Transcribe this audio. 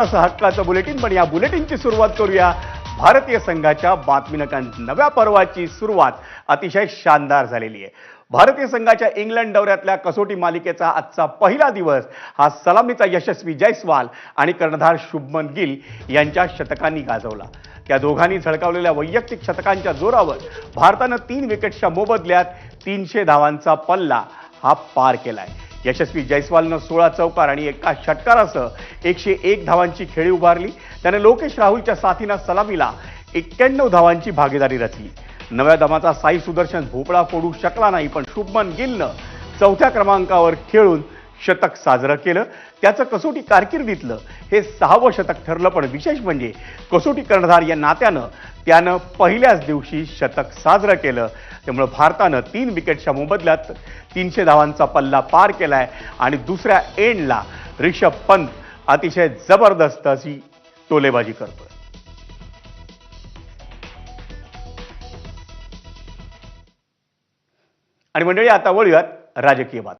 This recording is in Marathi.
हक्काचं बुलेटिन। पण या बुलेटिनची सुरुवात करूया भारतीय संघाच्या बातमीनकां नव्या पर्वाची सुरुवात अतिशय शानदार झालेली आहे। भारतीय संघाच्या इंग्लंड दौऱ्यातल्या कसोटी मालिकेचा आजचा पहिला दिवस हा सलामीचा यशस्वी जयस्वाल आणि कर्णधार शुभमन गिल यांच्या शतकांनी गाजवला। त्या दोघांनी झळकावलेल्या वैयक्तिक शतकांच्या जोरावर भारतानं 3 विकेट्सच्या मोबदल्यात 300 धावांचा पल्ला हा पार केलाय। यशस्वी जयस्वालनं 16 चौकार आणि एका षटकारासह 101 धावांची खेळी उभारली। त्याने लोकेश राहुलच्या साथीनं सलामीला 91 धावांची भागीदारी रचली। नव्या दमाचा साई सुदर्शन भोपळा फोडू शकला नाही, पण शुभमन गिलनं 4थ्या क्रमांकावर खेळून शतक साजरं केलं। त्याचं कसोटी कारकिर्दीतलं हे 6वं शतक ठरलं, पण विशेष म्हणजे कसोटी कर्णधार या नात्यानं त्यानं पहिल्याच दिवशी शतक साजरं केलं। त्यामुळे भारतानं 3 विकेटच्या मोबदल्यात 300 धावांचा पल्ला पार केलाय आणि दुसऱ्या एंडला ऋषभ पंत अतिशय जबरदस्त अशी टोलेबाजी करतोय। आणि मंडळी, आता वळूयात राजकीय बातमी।